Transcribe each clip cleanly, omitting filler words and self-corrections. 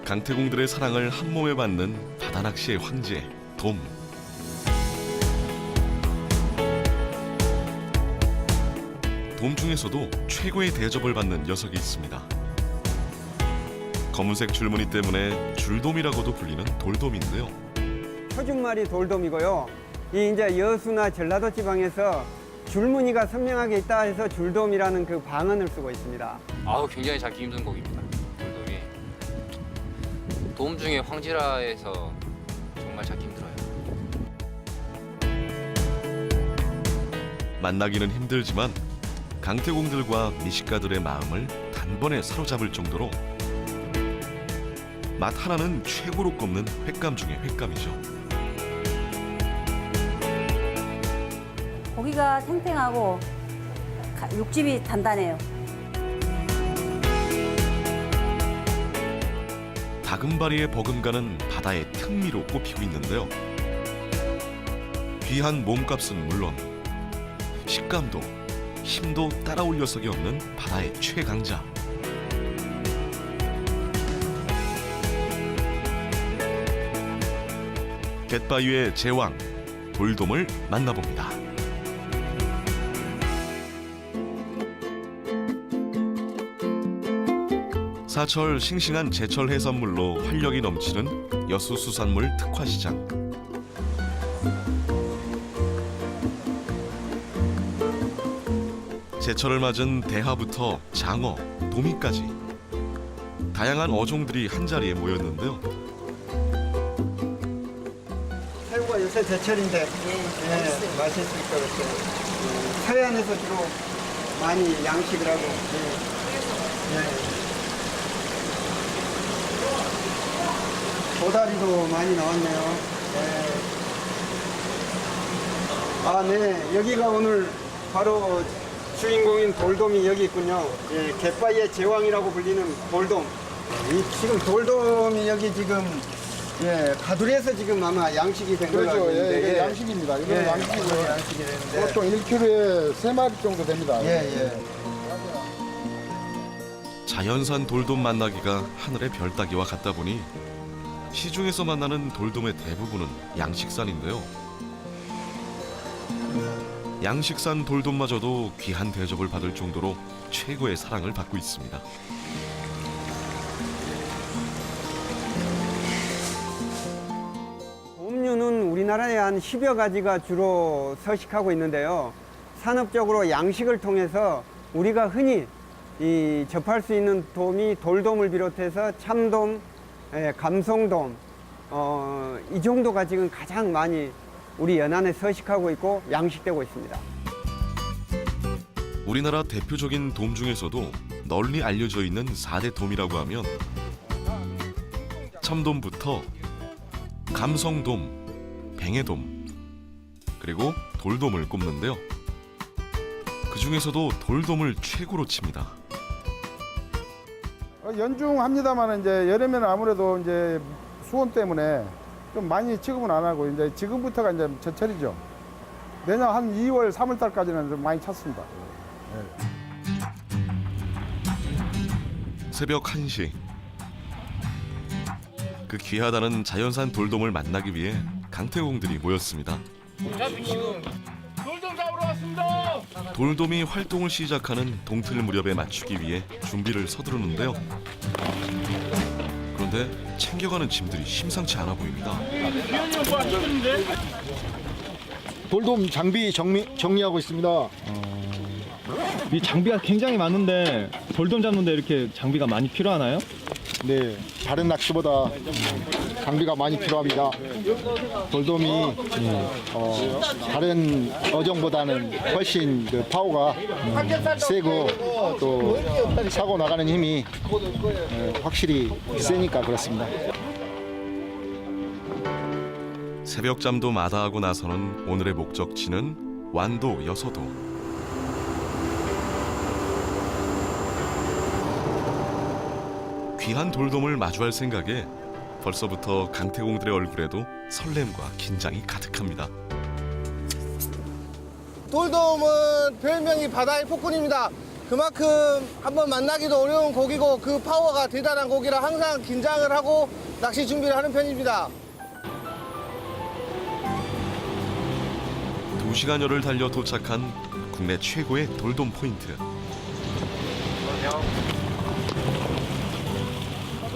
강태공들의 사랑을 한몸에 받는 바다 낚시의 황제 돔. 돔 중에서도 최고의 대접을 받는 녀석이 있습니다. 검은색 줄무늬 때문에 줄돔이라고도 불리는 돌돔인데요. 표준말이 돌돔이고요. 이 이제 여수나 전라도 지방에서 줄무늬가 선명하게 있다 해서 줄돔이라는 그 방언을 쓰고 있습니다. 아우, 굉장히 잡기 힘든 고기입니다. 돌돔이. 돔 중에 황지라 해서 정말 잡기 힘들어요. 만나기는 힘들지만 강태공들과 미식가들의 마음을 단번에 사로잡을 정도로 맛 하나는 최고로 꼽는 횟감 중의 횟감이죠. 고기가 탱탱하고 육즙이 단단해요. 다금바리에 버금가는 바다의 특미로 꼽히고 있는데요. 귀한 몸값은 물론 식감도 힘도 따라올 녀석이 없는 바다의 최강자. 갯바위의 제왕 돌돔을 만나봅니다. 사철 싱싱한 제철 해산물로 활력이 넘치는 여수 수산물 특화시장. 제철을 맞은 대하부터 장어, 도미까지 다양한 어종들이 한자리에 모였는데요. 새우가 요새 제철인데 맛있을 것 같아요. 서해안에서 주로 많이 양식을 하고. 도다리도 많이 나왔네요. 아, 네. 여기가 오늘 바로 주인공인 돌돔이 여기 있군요. 갯바위의 제왕이라고 불리는 돌돔. 지금 돌돔이 여기 지금 가두리에서 지금 아마 양식이 된 걸로 알고 그렇죠. 있는데. 이게 양식입니다. 이건 양식이고요. 양식이 되는데. 보통 1kg에 3마리 정도 됩니다. 자연산 돌돔 만나기가 하늘의 별 따기와 같다 보니 시중에서 만나는 돌돔의 대부분은 양식산인데요. 양식산 돌돔마저도 귀한 대접을 받을 정도로 최고의 사랑을 받고 있습니다. 돔류는 우리나라에 한 10여 가지가 주로 서식하고 있는데요. 산업적으로 양식을 통해서 우리가 흔히 접할 수 있는 돔이 돌돔을 비롯해서 참돔, 감성돔, 이 정도가 지금 가장 많이 우리 연안에 서식하고 있고 양식되고 있습니다. 우리나라 대표적인 돔 중에서도 널리 알려져 있는 4대 돔이라고 하면 참돔부터 감성돔, 뱅에돔, 그리고 돌돔을 꼽는데요. 그 중에서도 돌돔을 최고로 칩니다. 연중합니다만 이제 여름에는 아무래도 이제 수온 때문에 좀 많이 취급은 안 하고 이제 지금부터가 이제 제철이죠. 내년 한 2월, 3월 달까지는 좀 많이 찼습니다. 새벽 1시. 그 귀하다는 자연산 돌돔을 만나기 위해 강태공들이 모였습니다. 돌돔 잡으러 왔습니다. 돌돔이 활동을 시작하는 동틀 무렵에 맞추기 위해 준비를 서두르는데요. 그런데 챙겨가는 짐들이 심상치 않아 보입니다. 비현이가 뭐 안 찍는데? 돌돔 장비 정리하고 있습니다. 이 장비가 굉장히 많은데 돌돔 잡는데 이렇게 장비가 많이 필요하나요? 네, 다른 낚시보다 장비가 많이 필요합니다. 돌돔이 다른 어종보다는 훨씬 그 파워가 세고 또 사고 나가는 힘이 확실히 세니까 그렇습니다. 새벽잠도 마다하고 나서는 오늘의 목적지는 완도 여서도. 귀한 돌돔을 마주할 생각에 벌써부터 강태공들의 얼굴에도 설렘과 긴장이 가득합니다. 돌돔은 별명이 바다의 폭군입니다. 그만큼 한번 만나기도 어려운 고기고 그 파워가 대단한 고기라 항상 긴장을 하고 낚시 준비를 하는 편입니다. 2시간여를 달려 도착한 국내 최고의 돌돔 포인트.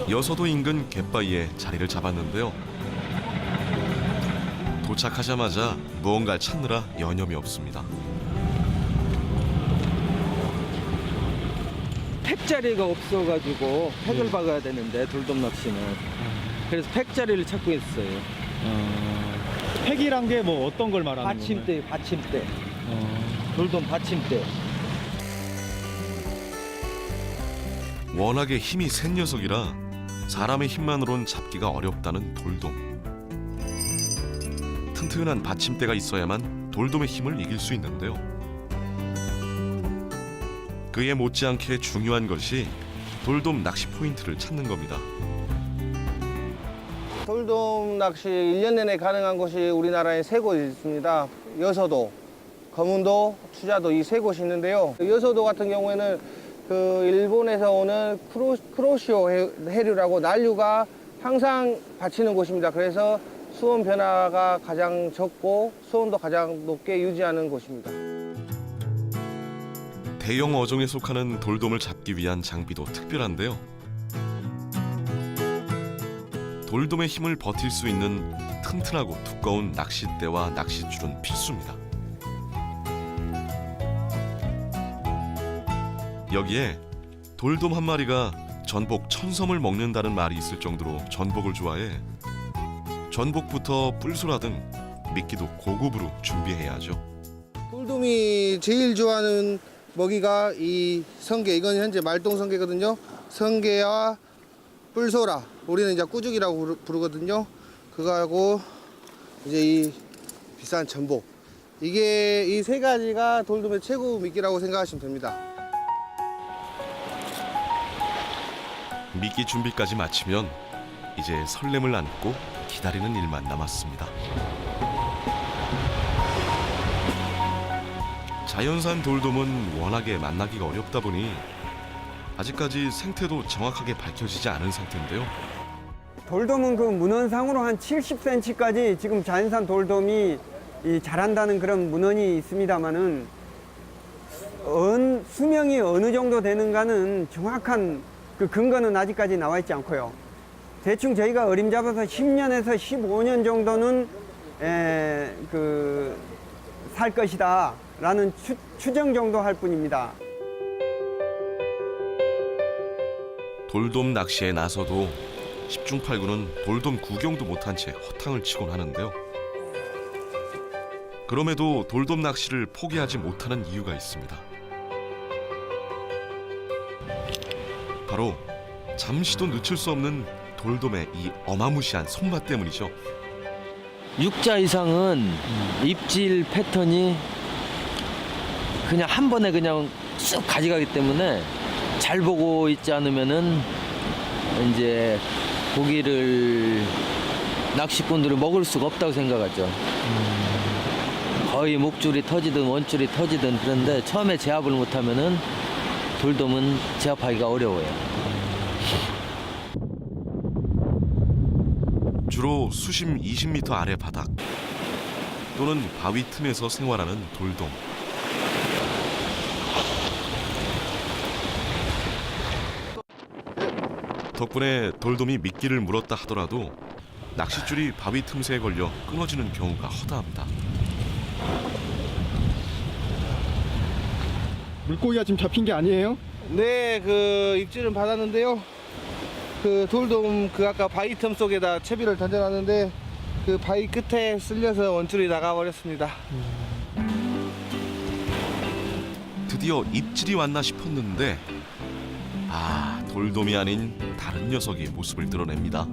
여서도 인근 갯바위에 자리를 잡았는데요. 도착하자마자 무언가를 찾느라 여념이 없습니다. 팩자리가 없어가지고 팩을 박아야 되는데 돌돔 낚시는 그래서 팩자리를 찾고 있어요. 팩이란 게 뭐 어떤 걸 말하는 건가요? 받침대, 받침대. 돌돔 받침대. 워낙에 힘이 센 녀석이라 사람의 힘만으론 잡기가 어렵다는 돌돔. 튼튼한 받침대가 있어야만 돌돔의 힘을 이길 수 있는데요. 그에 못지않게 중요한 것이 돌돔 낚시 포인트를 찾는 겁니다. 돌돔 낚시 1년 내내 가능한 곳이 우리나라에 3곳 있습니다. 여서도, 거문도, 추자도 이 3곳이 있는데요. 여서도 같은 경우에는 그 일본에서 오는 크로시오 해류라고 난류가 항상 받치는 곳입니다. 그래서 수온 변화가 가장 적고 수온도 가장 높게 유지하는 곳입니다. 대형 어종에 속하는 돌돔을 잡기 위한 장비도 특별한데요. 돌돔의 힘을 버틸 수 있는 튼튼하고 두꺼운 낚싯대와 낚싯줄은 필수입니다. 여기에 돌돔 한 마리가 전복 1000섬을 먹는다는 말이 있을 정도로 전복을 좋아해 전복부터 뿔소라 등 미끼도 고급으로 준비해야 하죠. 돌돔이 제일 좋아하는 먹이가 이 성게, 이건 현재 말똥 성게거든요. 성게와 뿔소라, 우리는 이제 꾸죽이라고 부르거든요. 그거하고 이제 이 비싼 전복. 이게 이 3가지가 돌돔의 최고 미끼라고 생각하시면 됩니다. 미끼 준비까지 마치면 이제 설렘을 안고 기다리는 일만 남았습니다. 자연산 돌돔은 워낙에 만나기가 어렵다 보니 아직까지 생태도 정확하게 밝혀지지 않은 상태인데요. 돌돔은 그 문헌상으로 한 70cm까지 지금 자연산 돌돔이 자란다는 그런 문헌이 있습니다만은 수명이 어느 정도 되는가는 정확한 그 근거는 아직까지 나와 있지 않고요. 대충 저희가 어림잡아서 10년에서 15년 정도는 살 것이다 라는 추정 정도 할 뿐입니다. 돌돔 낚시에 나서도 10중 8구는 돌돔 구경도 못한 채 허탕을 치곤 하는데요. 그럼에도 돌돔 낚시를 포기하지 못하는 이유가 있습니다. 바로 잠시도 늦출 수 없는 돌돔의 이 어마무시한 손맛 때문이죠. 6자 이상은 입질 패턴이 그냥 한 번에 그냥 쑥 가져가기 때문에 잘 보고 있지 않으면은 이제 고기를 낚시꾼들을 먹을 수가 없다고 생각하죠. 거의 목줄이 터지든 원줄이 터지든 그런데 처음에 제압을 못하면은 돌돔은 제압하기가 어려워요. 주로 수심 20m 아래 바닥 또는 바위 틈에서 생활하는 돌돔. 덕분에 돌돔이 미끼를 물었다 하더라도 낚싯줄이 바위 틈새에 걸려 끊어지는 경우가 허다합니다. 물고기가 지금 잡힌 게 아니에요? 네, 그 입질은 받았는데요. 그 돌돔 그 아까 바위 틈 속에다 채비를 던져놨는데 그 바위 끝에 쓸려서 원줄이 나가버렸습니다. 드디어 입질이 왔나 싶었는데 돌돔이 아닌 다른 녀석이 모습을 드러냅니다.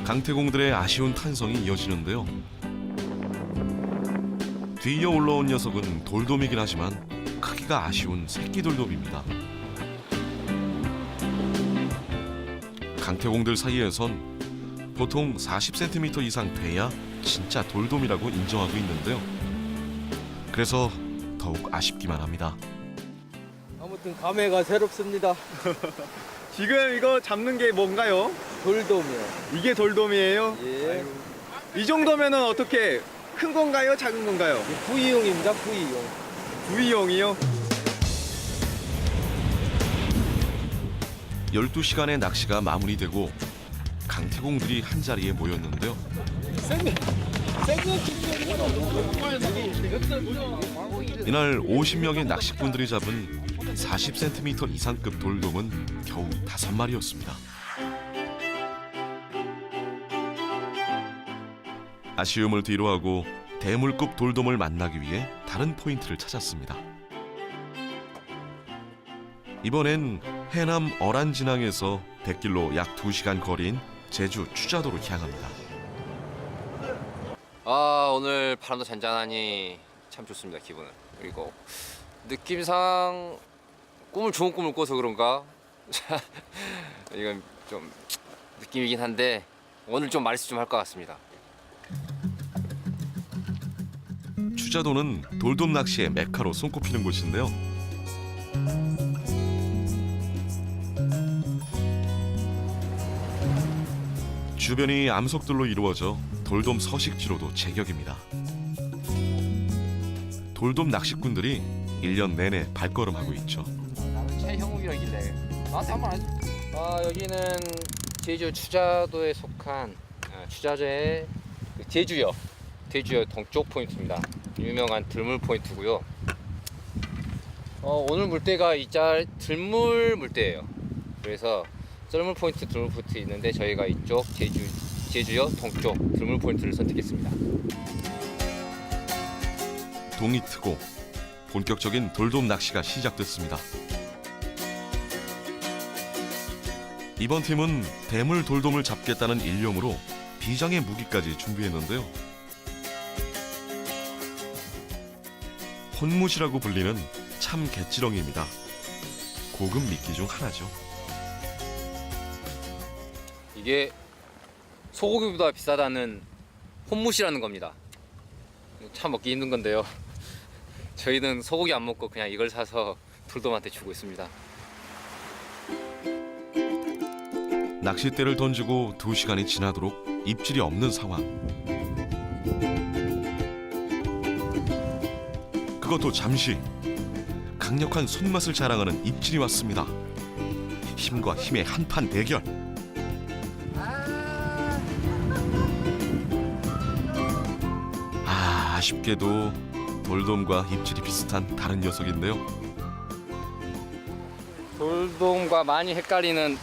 강태공들의 아쉬운 탄성이 이어지는데요. 뒤이어 올라온 녀석은 돌돔이긴 하지만 크기가 아쉬운 새끼 돌돔입니다. 강태공들 사이에선 보통 40cm 이상 돼야 진짜 돌돔이라고 인정하고 있는데요. 그래서 더 더욱 아쉽기만 합니다. 아무튼 감회가 새롭습니다. 지금 이거 잡는 게 뭔가요? 돌돔이요. 이게 돌돔이에요? 예. 이 정도면은 어떻게 큰 건가요? 작은 건가요? 구이용입니다. 구이용. 구이용이요? 12시간의 낚시가 마무리되고 강태공들이 한자리에 모였는데요. 이날 50명의 낚시꾼들이 잡은 40cm 이상급 돌돔은 겨우 5마리였습니다. 아쉬움을 뒤로하고 대물급 돌돔을 만나기 위해 다른 포인트를 찾았습니다. 이번엔 해남 어란진항에서 백길로 약 2시간 거리인 제주 추자도로 향합니다. 아, 오늘 바람도 잔잔하니 참 좋습니다. 기분은. 그리고 느낌상 좋은 꿈을 꿔서 그런가? 이건 좀 느낌이긴 한데 오늘 좀 말씀 좀 할 것 같습니다. 추자도는 돌돔 낚시의 메카로 손꼽히는 곳인데요. 주변이 암석들로 이루어져 돌돔 서식지로도 제격입니다. 돌돔 낚시꾼들이 1년 내내 발걸음하고 있죠. 나는 최형욱이라길래 나한테 한번 여기는 제주 추자도에 속한 추자도의 제주역 동쪽 포인트입니다. 유명한 들물 포인트고요. 오늘 물때가 들물 물때예요. 그래서 썰물 포인트, 들물 포인트 있는데 저희가 이쪽 제주역 동쪽 들물 포인트를 선택했습니다. 동이 트고 본격적인 돌돔 낚시가 시작됐습니다. 이번 팀은 대물 돌돔을 잡겠다는 일념으로 비장의 무기까지 준비했는데요. 혼무시라고 불리는 참 갯지렁이입니다. 고급 미끼 중 하나죠. 이게 소고기보다 비싸다는 혼무시라는 겁니다. 참 먹기 힘든 건데요. 저희는 소고기 안 먹고 그냥 이걸 사서 돌돔한테 주고 있습니다. 낚싯대를 던지고 2시간이 지나도록 입질이 없는 상황. 그것도 잠시 강력한 손맛을 자랑하는 입질이 왔습니다. 힘과 힘의 한판 대결. 아쉽게도 돌돔과 입질이 비슷한 다른 녀석인데요. 돌돔과 많이 헷갈리는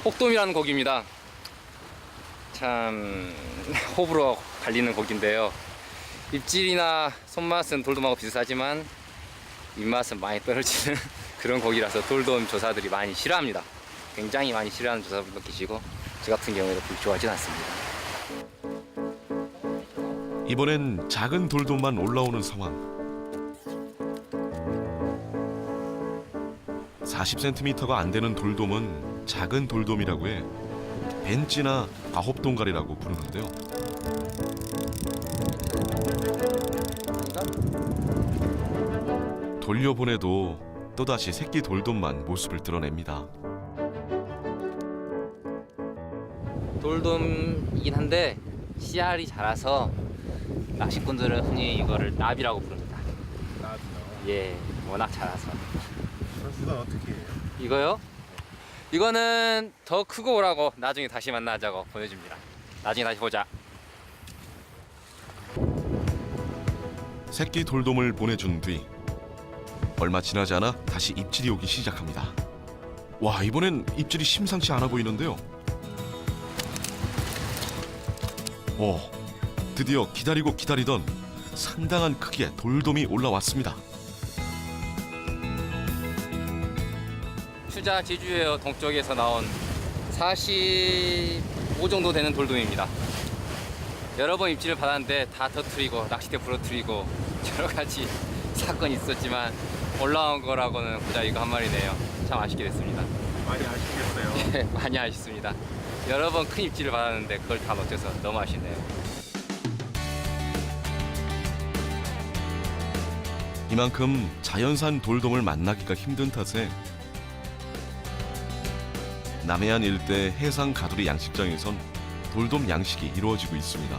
혹돔이라는 고기입니다. 참 호불호 갈리는 고기인데요. 입질이나 손맛은 돌돔하고 비슷하지만 입맛은 많이 떨어지는 그런 고기라서 돌돔 조사들이 많이 싫어합니다. 굉장히 많이 싫어하는 조사분도 계시고 저 같은 경우에도 별로 좋아하진 않습니다. 이번엔 작은 돌돔만 올라오는 상황. 40cm가 안 되는 돌돔은 작은 돌돔이라고 해 벤찌나 과홉동가리라고 부르는데요. 돌려보내도 또다시 새끼 돌돔만 모습을 드러냅니다. 돌돔이긴 한데 씨알이 자라서 낚시꾼들은 흔히 이거를 나비라고 부릅니다. 나비요? 예, 워낙 자라서. 이건 어떻게 해요? 이거요? 이거는 더 크고 오라고 나중에 다시 만나자고 보내줍니다. 나중에 다시 보자. 새끼 돌돔을 보내준 뒤 얼마 지나지 않아 다시 입질이 오기 시작합니다. 와, 이번엔 입질이 심상치 않아 보이는데요. 드디어 기다리고 기다리던 상당한 크기의 돌돔이 올라왔습니다. 추자 제주의 동쪽에서 나온 45 정도 되는 돌돔입니다. 여러 번 입질을 받았는데 다 터뜨리고 낚싯대 부러뜨리고 여러 가지 사건이 있었지만 올라온 거라고는 보자 이거 한 마리네요. 참 아쉽게 됐습니다. 많이 아쉽겠어요. 네, 많이 아쉽습니다. 여러 번 큰 입질을 받았는데 그걸 다 놓쳐서 너무 아쉽네요. 이만큼 자연산 돌돔을 만나기가 힘든 탓에 남해안 일대 해상 가두리 양식장에선 돌돔 양식이 이루어지고 있습니다.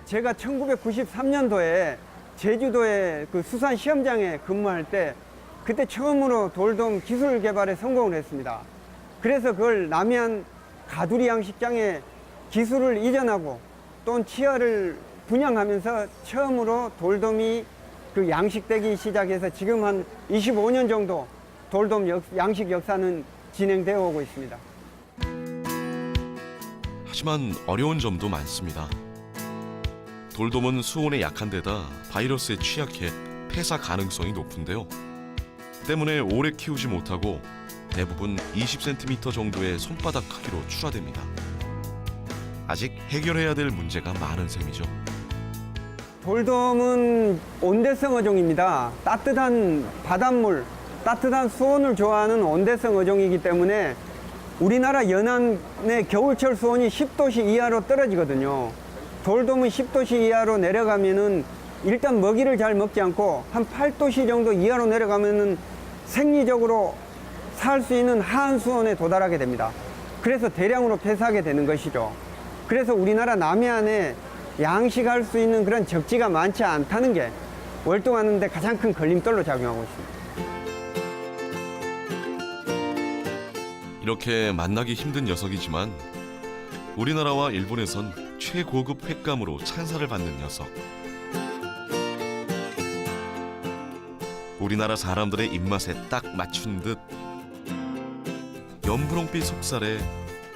제가 1993년도에 제주도의 그 수산 시험장에 근무할 때 그때 처음으로 돌돔 기술 개발에 성공을 했습니다. 그래서 그걸 남해안 가두리 양식장에 기술을 이전하고 또 치어를 분양하면서 처음으로 돌돔이 그 양식되기 시작해서 지금 한 25년 정도 돌돔 양식 역사는 진행되어 오고 있습니다. 하지만 어려운 점도 많습니다. 돌돔은 수온에 약한 데다 바이러스에 취약해 폐사 가능성이 높은데요. 때문에 오래 키우지 못하고 대부분 20cm 정도의 손바닥 크기로 출하됩니다. 아직 해결해야 될 문제가 많은 셈이죠. 돌돔은 온대성 어종입니다. 따뜻한 바닷물, 따뜻한 수온을 좋아하는 온대성 어종이기 때문에 우리나라 연안의 겨울철 수온이 10도씨 이하로 떨어지거든요. 돌돔은 10도씨 이하로 내려가면은 일단 먹이를 잘 먹지 않고 한 8도씨 정도 이하로 내려가면은 생리적으로 살 수 있는 하한 수온에 도달하게 됩니다. 그래서 대량으로 폐사하게 되는 것이죠. 그래서 우리나라 남해안에 양식할 수 있는 그런 적지가 많지 않다는 게 월동하는 데 가장 큰 걸림돌로 작용하고 있습니다. 이렇게 만나기 힘든 녀석이지만 우리나라와 일본에선 최고급 횟감으로 찬사를 받는 녀석. 우리나라 사람들의 입맛에 딱 맞춘 듯 연분홍빛 속살에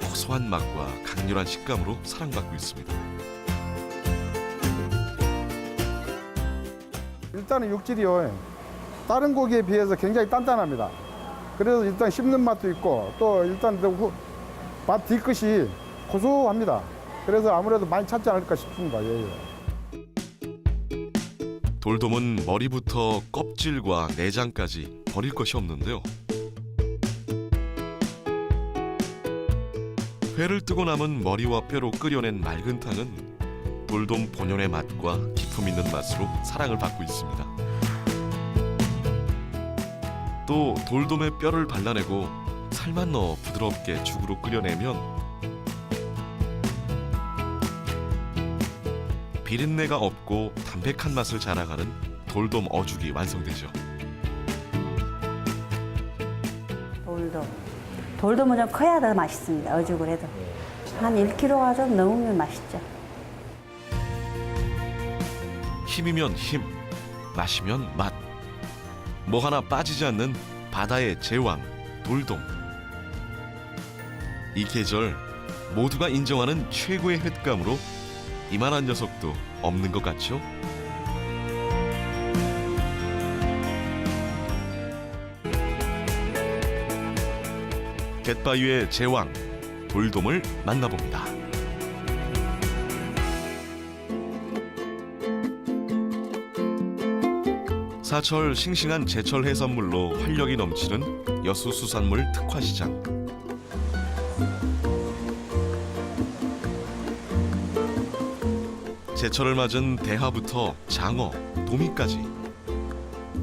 고소한 맛과 강렬한 식감으로 사랑받고 있습니다. 일단은 육질이요. 다른 고기에 비해서 굉장히 단단합니다. 그래서 일단 씹는 맛도 있고 또 일단 맛 뒤끝이 고소합니다. 그래서 아무래도 많이 찾지 않을까 싶습니다. 예. 돌돔은 머리부터 껍질과 내장까지 버릴 것이 없는데요. 회를 뜨고 남은 머리와 뼈로 끓여낸 맑은 탕은 돌돔 본연의 맛과 기품 있는 맛으로 사랑을 받고 있습니다. 또 돌돔의 뼈를 발라내고 살만 넣어 부드럽게 죽으로 끓여내면 비린내가 없고 담백한 맛을 자랑하는 돌돔 어죽이 완성되죠. 돌돔은 좀 커야 더 맛있습니다. 어죽을 해도. 한 1kg가 좀 넘으면 맛있죠. 힘이면 힘, 맛이면 맛. 뭐 하나 빠지지 않는 바다의 제왕, 돌돔. 이 계절 모두가 인정하는 최고의 횟감으로 이만한 녀석도 없는 것 같죠? 갯바위의 제왕, 돌돔을 만나봅니다. 사철 싱싱한 제철 해산물로 활력이 넘치는 여수수산물 특화시장. 제철을 맞은 대하부터 장어, 도미까지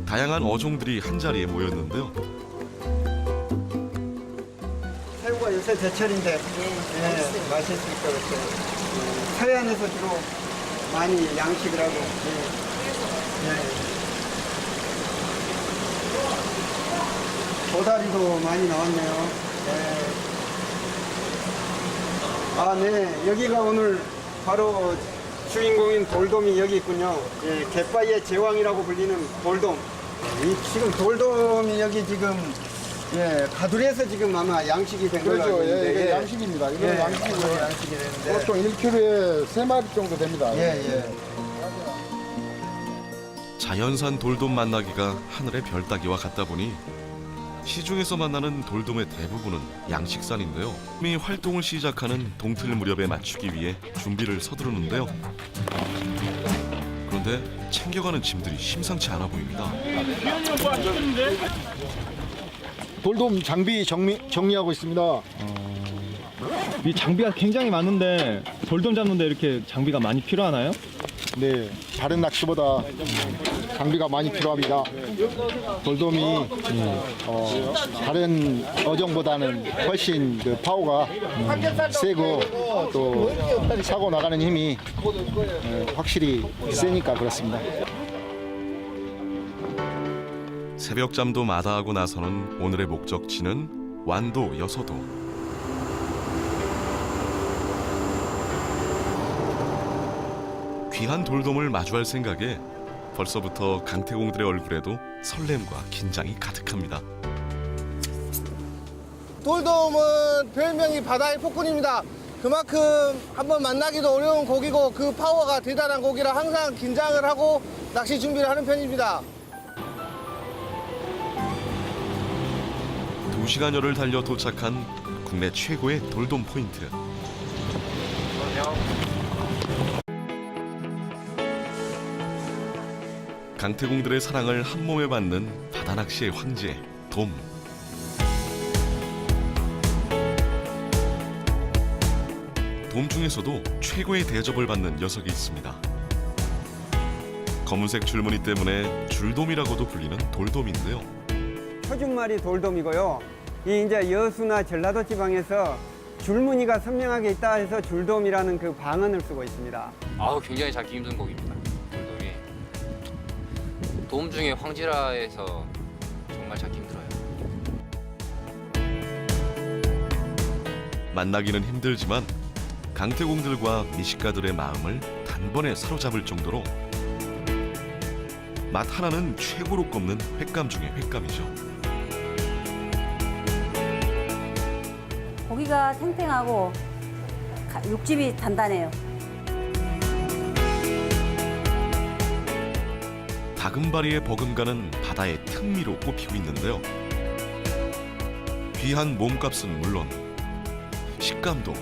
다양한 어종들이 한자리에 모였는데요. 새우가 요새 제철인데 맛있을 것 같아요. 서해안에서 주로 많이 양식을 하고 도다리도 많이 나왔네요. 아, 네. 여기가 오늘 바로 주인공인 돌돔이 여기 있군요. 갯바위의 제왕이라고 불리는 돌돔. 지금 돌돔이 여기 지금 가두리에서 지금 아마 양식이 된 걸로 알고 그렇죠. 있는데 이게 양식입니다. 이건 양식이고요. 양식이 되는데 보통 1kg에 3마리 정도 됩니다. 자연산 돌돔 만나기가 하늘의 별 따기와 같다 보니 시중에서 만나는 돌돔의 대부분은 양식산인데요. 이미 활동을 시작하는 동틀 무렵에 맞추기 위해 준비를 서두르는데요. 그런데 챙겨가는 짐들이 심상치 않아 보입니다. 돌돔 장비 정리하고 있습니다. 이 장비가 굉장히 많은데 돌돔 잡는데 이렇게 장비가 많이 필요하나요? 네, 다른 낚시보다 장비가 많이 필요합니다. 돌돔이 다른 어종보다는 훨씬 그 파워가 세고 또 사고 나가는 힘이 확실히 세니까 그렇습니다. 새벽잠도 마다하고 나서는 오늘의 목적지는 완도 여서도. 귀한 돌돔을 마주할 생각에 벌써부터 강태공들의 얼굴에도 설렘과 긴장이 가득합니다. 돌돔은 별명이 바다의 폭군입니다. 그만큼 한번 만나기도 어려운 고기고 그 파워가 대단한 고기라 항상 긴장을 하고 낚시 준비를 하는 편입니다. 2시간여를 달려 도착한 국내 최고의 돌돔 포인트. 강태공들의 사랑을 한 몸에 받는 바다 낚시의 황제 돔. 돔 중에서도 최고의 대접을 받는 녀석이 있습니다. 검은색 줄무늬 때문에 줄돔이라고도 불리는 돌돔인데요. 표준말이 돌돔이고요. 이 이제 여수나 전라도 지방에서 줄무늬가 선명하게 있다 해서 줄돔이라는 그 방언을 쓰고 있습니다. 아우 굉장히 잡기 힘든 고기입니다. 돌돔이. 돔 중에 황지라 해서 정말 잡기 힘들어요. 만나기는 힘들지만 강태공들과 미식가들의 마음을 단번에 사로잡을 정도로 맛 하나는 최고로 꼽는 횟감 중의 횟감이죠. 고기가 탱탱하고 육즙이 단단해요. 다금바리의 버금가는 바다의 특미로 꼽히고 있는데요. 귀한 몸값은 물론 식감도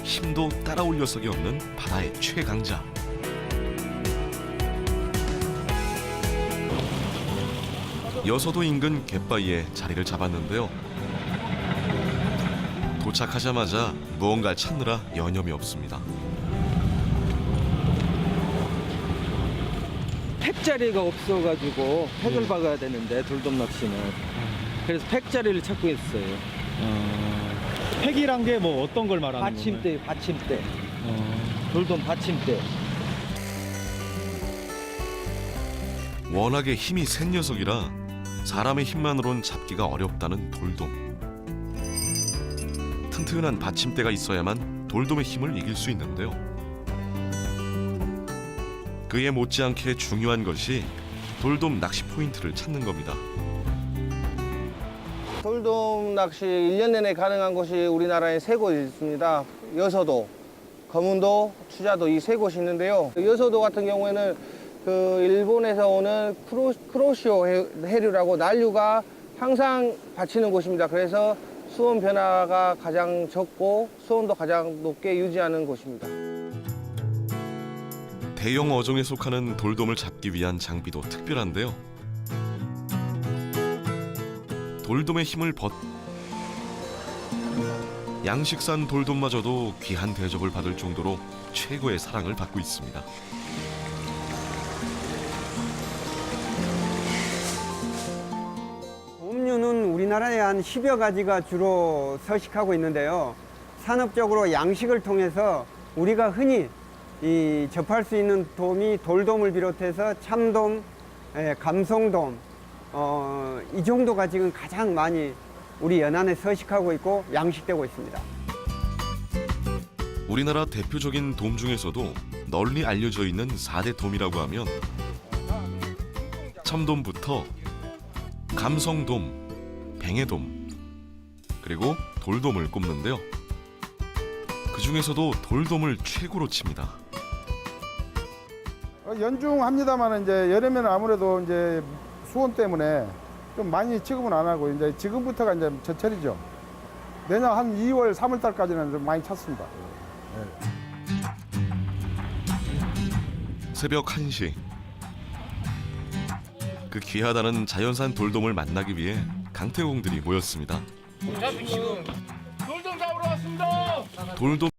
힘도 따라올 녀석이 없는 바다의 최강자. 여서도 인근 갯바위에 자리를 잡았는데요. 도착하자마자 무언가를 찾느라 여념이 없습니다. 팩자리가 없어가지고 팩을 박아야 되는데 돌돔 낚시는 그래서 팩자리를 찾고 있어요. 팩이란 게 뭐 어떤 걸 말하는 건가요? 받침대, 받침대. 돌돔 받침대. 워낙에 힘이 센 녀석이라 사람의 힘만으론 잡기가 어렵다는 돌돔. 튼튼한 받침대가 있어야만 돌돔의 힘을 이길 수 있는데요. 그에 못지않게 중요한 것이 돌돔 낚시 포인트를 찾는 겁니다. 돌돔 낚시 1년 내내 가능한 곳이 우리나라에 3곳 있습니다. 여서도, 거문도, 추자도 이 3곳이 있는데요. 여서도 같은 경우에는 그 일본에서 오는 크로시오 해류라고 난류가 항상 받치는 곳입니다. 그래서 수온 변화가 가장 적고 수온도 가장 높게 유지하는 곳입니다. 대형 어종에 속하는 돌돔을 잡기 위한 장비도 특별한데요. 돌돔의 힘을 양식산 돌돔마저도 귀한 대접을 받을 정도로 최고의 사랑을 받고 있습니다. 돔류는 우리나라에 한 10여 가지가 주로 서식하고 있는데요. 산업적으로 양식을 통해서 우리가 흔히 접할 수 있는 돔이 돌돔을 비롯해서 참돔, 감성돔, 이 정도가 지금 가장 많이 우리 연안에 서식하고 있고 양식되고 있습니다. 우리나라 대표적인 돔 중에서도 널리 알려져 있는 4대 돔이라고 하면 참돔부터 감성돔, 뱅에돔, 그리고 돌돔을 꼽는데요. 그 중에서도 돌돔을 최고로 칩니다. 연중합니다만 이제 여름에는 아무래도 이제 수온 때문에 좀 많이 취급은 안 하고 이제 지금부터가 이제 제철이죠. 내년 한 2월, 3월 달까지는 좀 많이 찼습니다. 새벽 1시. 그 귀하다는 자연산 돌돔을 만나기 위해 강태공들이 모였습니다. 돌돔 잡으러 왔습니다. 돌돔